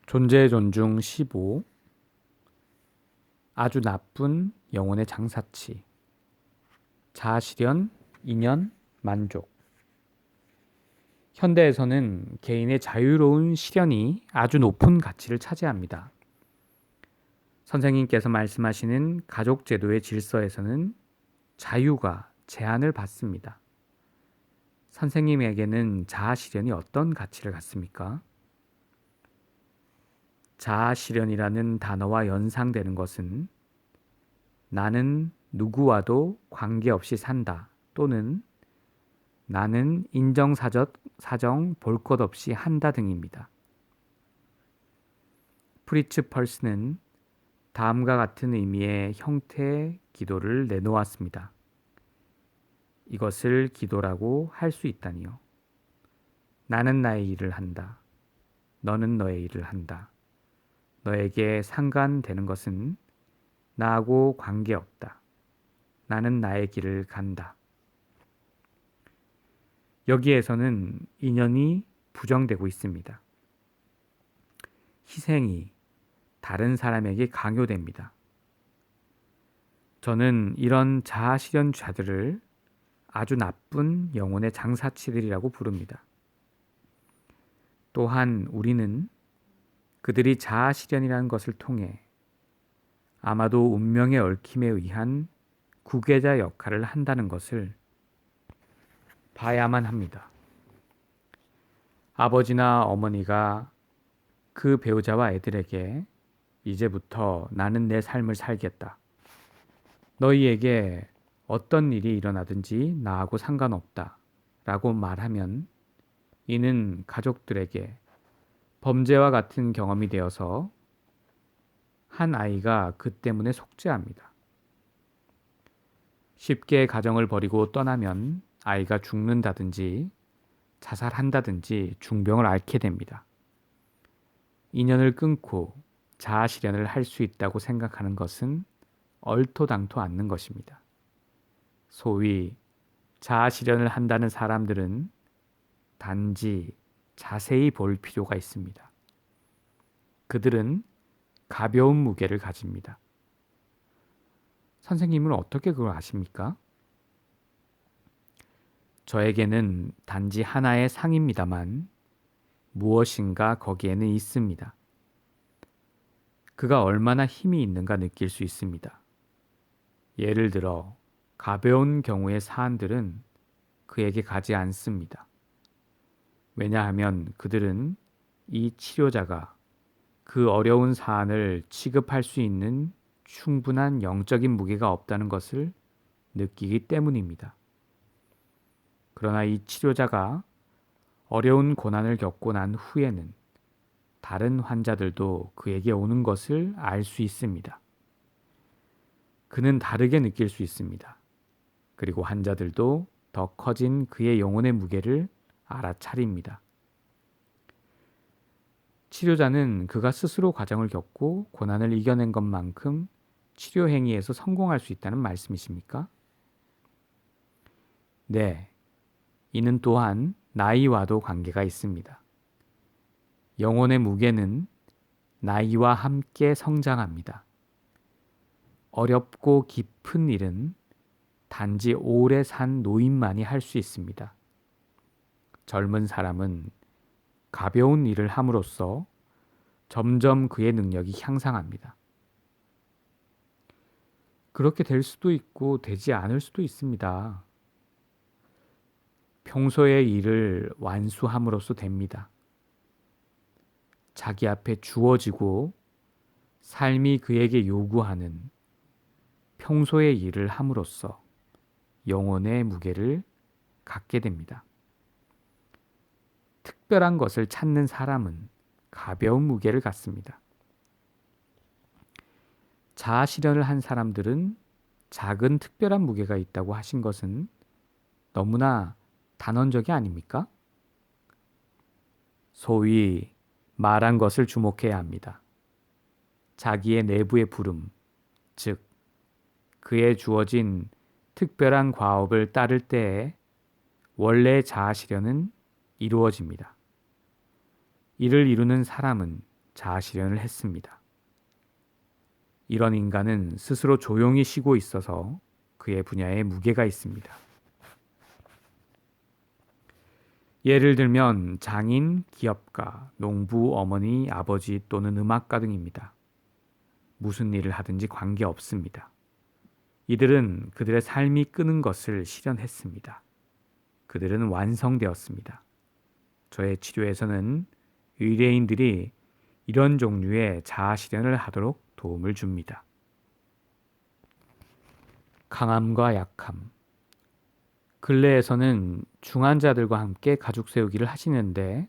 존재 존중 15. 아주 나쁜 영혼의 장사치. 자아실현, 인연, 만족. 현대에서는 개인의 자유로운 실현이 아주 높은 가치를 차지합니다. 선생님께서 말씀하시는 가족제도의 질서에서는 자유가 제한을 받습니다. 선생님에게는 자아실현이 어떤 가치를 갖습니까? 자아실현이라는 단어와 연상되는 것은 나는 누구와도 관계없이 산다 또는 나는 인정사정 볼 것 없이 한다 등입니다. 프리츠 펄스는 다음과 같은 의미의 형태의 기도를 내놓았습니다. 이것을 기도라고 할 수 있다니요. 나는 나의 일을 한다. 너는 너의 일을 한다. 너에게 상관되는 것은 나하고 관계없다. 나는 나의 길을 간다. 여기에서는 인연이 부정되고 있습니다. 희생이 다른 사람에게 강요됩니다. 저는 이런 자아실현자들을 아주 나쁜 영혼의 장사치들이라고 부릅니다. 또한 우리는 그들이 자아실현이라는 것을 통해 아마도 운명의 얽힘에 의한 구계자 역할을 한다는 것을 봐야만 합니다. 아버지나 어머니가 그 배우자와 애들에게 이제부터 나는 내 삶을 살겠다. 너희에게 어떤 일이 일어나든지 나하고 상관없다. 라고 말하면 이는 가족들에게 범죄와 같은 경험이 되어서 한 아이가 그 때문에 속죄합니다. 쉽게 가정을 버리고 떠나면 아이가 죽는다든지 자살한다든지 중병을 앓게 됩니다. 인연을 끊고 자아실현을 할 수 있다고 생각하는 것은 얼토당토 않는 것입니다. 소위 자아실현을 한다는 사람들은 단지 자세히 볼 필요가 있습니다. 그들은 가벼운 무게를 가집니다. 선생님은 어떻게 그걸 아십니까? 저에게는 단지 하나의 상입니다만 무엇인가 거기에는 있습니다. 그가 얼마나 힘이 있는가 느낄 수 있습니다. 예를 들어 가벼운 경우의 사안들은 그에게 가지 않습니다. 왜냐하면 그들은 이 치료자가 그 어려운 사안을 취급할 수 있는 충분한 영적인 무게가 없다는 것을 느끼기 때문입니다. 그러나 이 치료자가 어려운 고난을 겪고 난 후에는 다른 환자들도 그에게 오는 것을 알 수 있습니다. 그는 다르게 느낄 수 있습니다. 그리고 환자들도 더 커진 그의 영혼의 무게를 알아차립니다. 치료자는 그가 스스로 과정을 겪고 고난을 이겨낸 것만큼 치료 행위에서 성공할 수 있다는 말씀이십니까? 네, 이는 또한 나이와도 관계가 있습니다. 영혼의 무게는 나이와 함께 성장합니다. 어렵고 깊은 일은 단지 오래 산 노인만이 할 수 있습니다. 젊은 사람은 가벼운 일을 함으로써 점점 그의 능력이 향상합니다. 그렇게 될 수도 있고 되지 않을 수도 있습니다. 평소의 일을 완수함으로써 됩니다. 자기 앞에 주어지고 삶이 그에게 요구하는 평소의 일을 함으로써 영혼의 무게를 갖게 됩니다. 특별한 것을 찾는 사람은 가벼운 무게를 갖습니다. 자아 실현을 한 사람들은 작은 특별한 무게가 있다고 하신 것은 너무나 단언적이 아닙니까? 소위 말한 것을 주목해야 합니다. 자기의 내부의 부름, 즉 그에 주어진 특별한 과업을 따를 때에 원래 자아 실현은 이루어집니다. 이를 이루는 사람은 자아실현을 했습니다. 이런 인간은 스스로 조용히 쉬고 있어서 그의 분야에 무게가 있습니다. 예를 들면 장인, 기업가, 농부, 어머니, 아버지 또는 음악가 등입니다. 무슨 일을 하든지 관계없습니다. 이들은 그들의 삶이 끄는 것을 실현했습니다. 그들은 완성되었습니다. 저의 치료에서는 의뢰인들이 이런 종류의 자아 실현을 하도록 도움을 줍니다. 강함과 약함. 근래에서는 중환자들과 함께 가족 세우기를 하시는데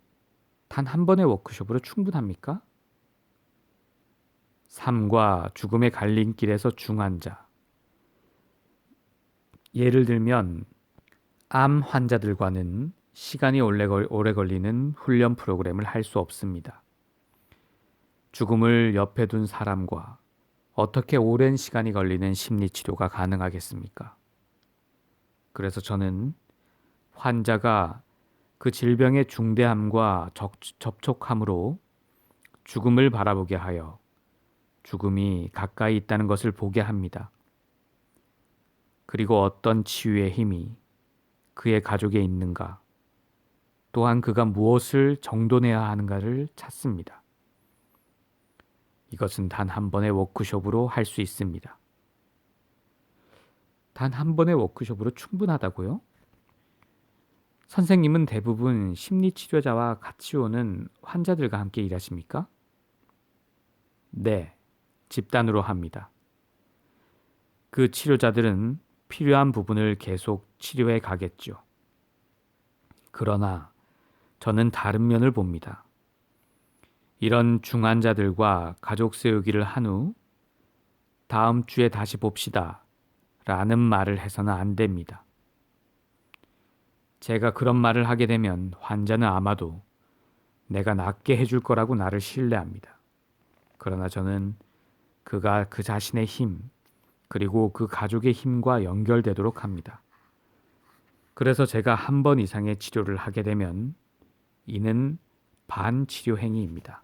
단 한 번의 워크숍으로 충분합니까? 삶과 죽음의 갈림길에서 중환자. 예를 들면 암 환자들과는 시간이 오래 걸리는 훈련 프로그램을 할 수 없습니다. 죽음을 옆에 둔 사람과 어떻게 오랜 시간이 걸리는 심리 치료가 가능하겠습니까? 그래서 저는 환자가 그 질병의 중대함과 접촉함으로 죽음을 바라보게 하여 죽음이 가까이 있다는 것을 보게 합니다. 그리고 어떤 치유의 힘이 그의 가족에 있는가, 또한 그가 무엇을 정돈해야 하는가를 찾습니다. 이것은 단 한 번의 워크숍으로 할 수 있습니다. 단 한 번의 워크숍으로 충분하다고요? 선생님은 대부분 심리치료자와 같이 오는 환자들과 함께 일하십니까? 네, 집단으로 합니다. 그 치료자들은 필요한 부분을 계속 치료해 가겠죠. 그러나 저는 다른 면을 봅니다. 이런 중환자들과 가족 세우기를 한 후 다음 주에 다시 봅시다 라는 말을 해서는 안 됩니다. 제가 그런 말을 하게 되면 환자는 아마도 내가 낫게 해줄 거라고 나를 신뢰합니다. 그러나 저는 그가 그 자신의 힘, 그리고 그 가족의 힘과 연결되도록 합니다. 그래서 제가 한 번 이상의 치료를 하게 되면 이는 반치료 행위입니다.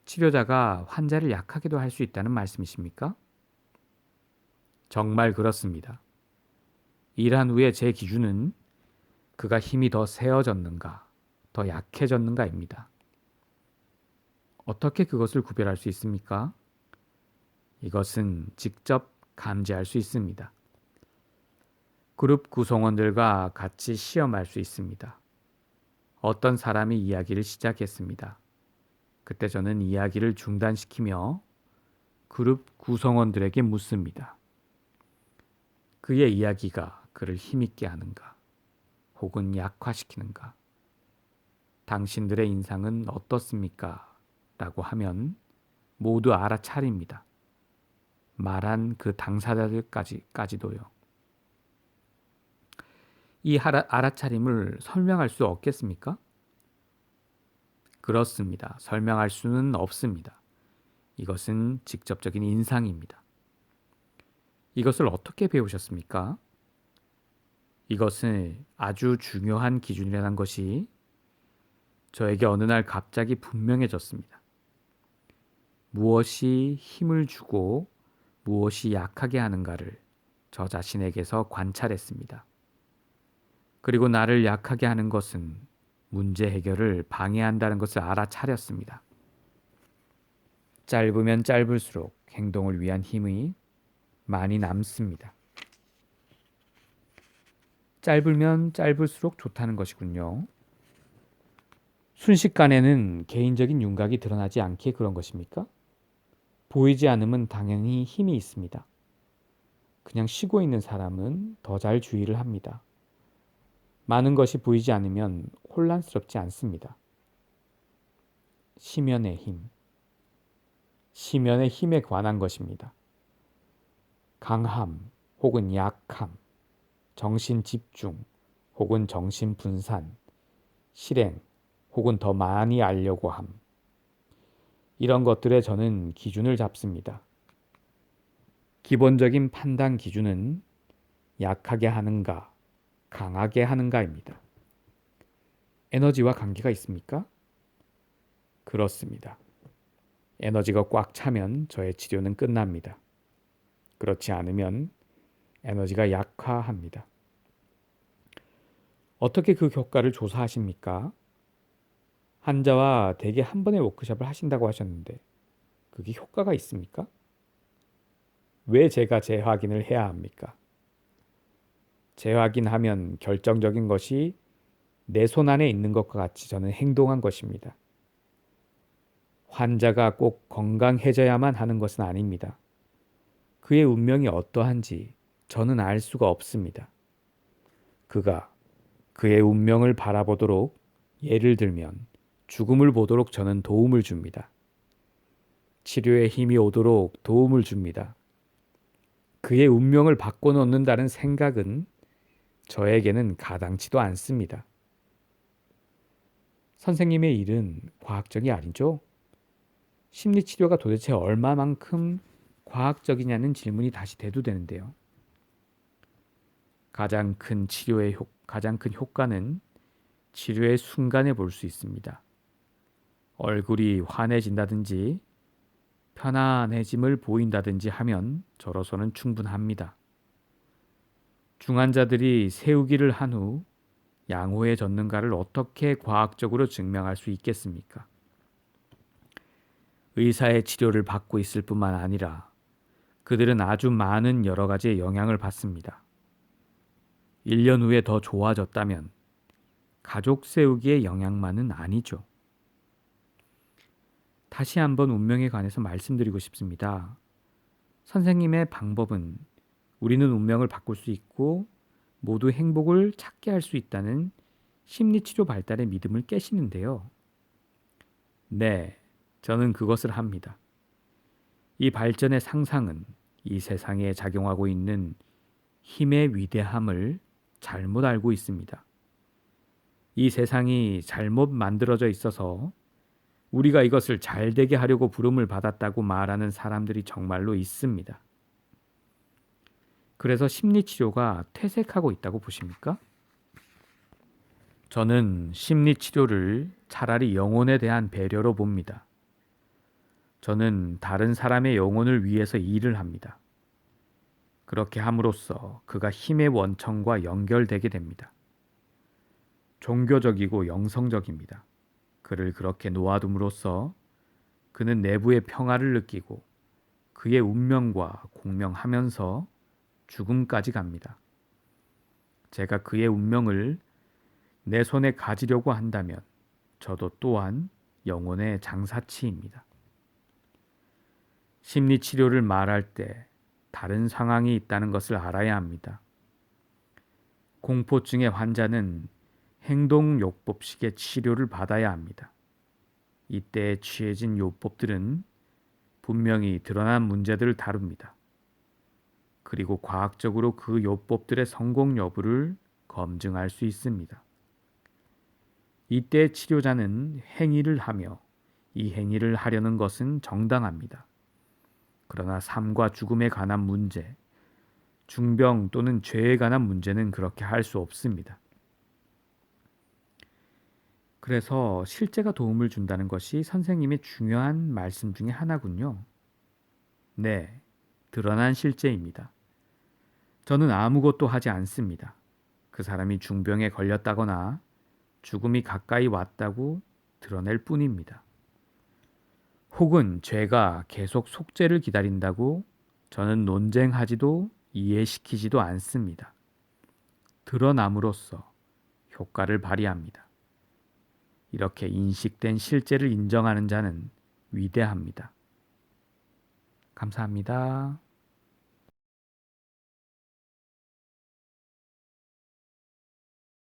치료자가 환자를 약하게도 할 수 있다는 말씀이십니까? 정말 그렇습니다. 일한 후에 제 기준은 그가 힘이 더 세어졌는가, 더 약해졌는가입니다. 어떻게 그것을 구별할 수 있습니까? 이것은 직접 감지할 수 있습니다. 그룹 구성원들과 같이 시험할 수 있습니다. 어떤 사람이 이야기를 시작했습니다. 그때 저는 이야기를 중단시키며 그룹 구성원들에게 묻습니다. 그의 이야기가 그를 힘있게 하는가, 혹은 약화시키는가? 당신들의 인상은 어떻습니까? 라고 하면 모두 알아차립니다. 말한 그 당사자들까지도요. 이 알아차림을 설명할 수 없겠습니까? 그렇습니다. 설명할 수는 없습니다. 이것은 직접적인 인상입니다. 이것을 어떻게 배우셨습니까? 이것은 아주 중요한 기준이라는 것이 저에게 어느 날 갑자기 분명해졌습니다. 무엇이 힘을 주고 무엇이 약하게 하는가를 저 자신에게서 관찰했습니다. 그리고 나를 약하게 하는 것은 문제 해결을 방해한다는 것을 알아차렸습니다. 짧으면 짧을수록 행동을 위한 힘이 많이 남습니다. 짧으면 짧을수록 좋다는 것이군요. 순식간에는 개인적인 윤곽이 드러나지 않게 그런 것입니까? 보이지 않으면 당연히 힘이 있습니다. 그냥 쉬고 있는 사람은 더 잘 주의를 합니다. 많은 것이 보이지 않으면 혼란스럽지 않습니다. 시면의 힘. 시면의 힘에 관한 것입니다. 강함 혹은 약함, 정신 집중 혹은 정신 분산, 실행 혹은 더 많이 알려고 함. 이런 것들에 저는 기준을 잡습니다. 기본적인 판단 기준은 약하게 하는가, 강하게 하는가입니다. 에너지와 관계가 있습니까? 그렇습니다. 에너지가 꽉 차면 저의 치료는 끝납니다. 그렇지 않으면 에너지가 약화합니다. 어떻게 그 효과를 조사하십니까? 환자와 대개 한 번의 워크숍을 하신다고 하셨는데 그게 효과가 있습니까? 왜 제가 재확인을 해야 합니까? 재확인하면 결정적인 것이 내 손 안에 있는 것과 같이 저는 행동한 것입니다. 환자가 꼭 건강해져야만 하는 것은 아닙니다. 그의 운명이 어떠한지 저는 알 수가 없습니다. 그가 그의 운명을 바라보도록, 예를 들면 죽음을 보도록 저는 도움을 줍니다. 치료에 힘이 오도록 도움을 줍니다. 그의 운명을 바꿔놓는다는 생각은 저에게는 가당치도 않습니다. 선생님의 일은 과학적이 아니죠? 심리치료가 도대체 얼마만큼 과학적이냐는 질문이 다시 대두되는데요. 가장 큰 효과는 치료의 순간에 볼 수 있습니다. 얼굴이 환해진다든지 편안해짐을 보인다든지 하면 저로서는 충분합니다. 중환자들이 세우기를 한 후 양호해졌는가를 어떻게 과학적으로 증명할 수 있겠습니까? 의사의 치료를 받고 있을 뿐만 아니라 그들은 아주 많은 여러 가지의 영향을 받습니다. 1년 후에 더 좋아졌다면 가족 세우기의 영향만은 아니죠. 다시 한번 운명에 관해서 말씀드리고 싶습니다. 선생님의 방법은 우리는 운명을 바꿀 수 있고 모두 행복을 찾게 할 수 있다는 심리치료 발달의 믿음을 깨시는데요. 네, 저는 그것을 합니다. 이 발전의 상상은 이 세상에 작용하고 있는 힘의 위대함을 잘못 알고 있습니다. 이 세상이 잘못 만들어져 있어서 우리가 이것을 잘 되게 하려고 부름을 받았다고 말하는 사람들이 정말로 있습니다. 그래서 심리치료가 퇴색하고 있다고 보십니까? 저는 심리치료를 차라리 영혼에 대한 배려로 봅니다. 저는 다른 사람의 영혼을 위해서 일을 합니다. 그렇게 함으로써 그가 힘의 원천과 연결되게 됩니다. 종교적이고 영성적입니다. 그를 그렇게 놓아둠으로써 그는 내부의 평화를 느끼고 그의 운명과 공명하면서 죽음까지 갑니다. 제가 그의 운명을 내 손에 가지려고 한다면 저도 또한 영혼의 장사치입니다. 심리치료를 말할 때 다른 상황이 있다는 것을 알아야 합니다. 공포증의 환자는 행동요법식의 치료를 받아야 합니다. 이때 취해진 요법들은 분명히 드러난 문제들을 다룹니다. 그리고 과학적으로 그 요법들의 성공 여부를 검증할 수 있습니다. 이때 치료자는 행위를 하며 이 행위를 하려는 것은 정당합니다. 그러나 삶과 죽음에 관한 문제, 중병 또는 죄에 관한 문제는 그렇게 할 수 없습니다. 그래서 실제가 도움을 준다는 것이 선생님의 중요한 말씀 중에 하나군요. 네, 드러난 실제입니다. 저는 아무것도 하지 않습니다. 그 사람이 중병에 걸렸다거나 죽음이 가까이 왔다고 드러낼 뿐입니다. 혹은 죄가 계속 속죄를 기다린다고 저는 논쟁하지도 이해시키지도 않습니다. 드러남으로써 효과를 발휘합니다. 이렇게 인식된 실제를 인정하는 자는 위대합니다. 감사합니다.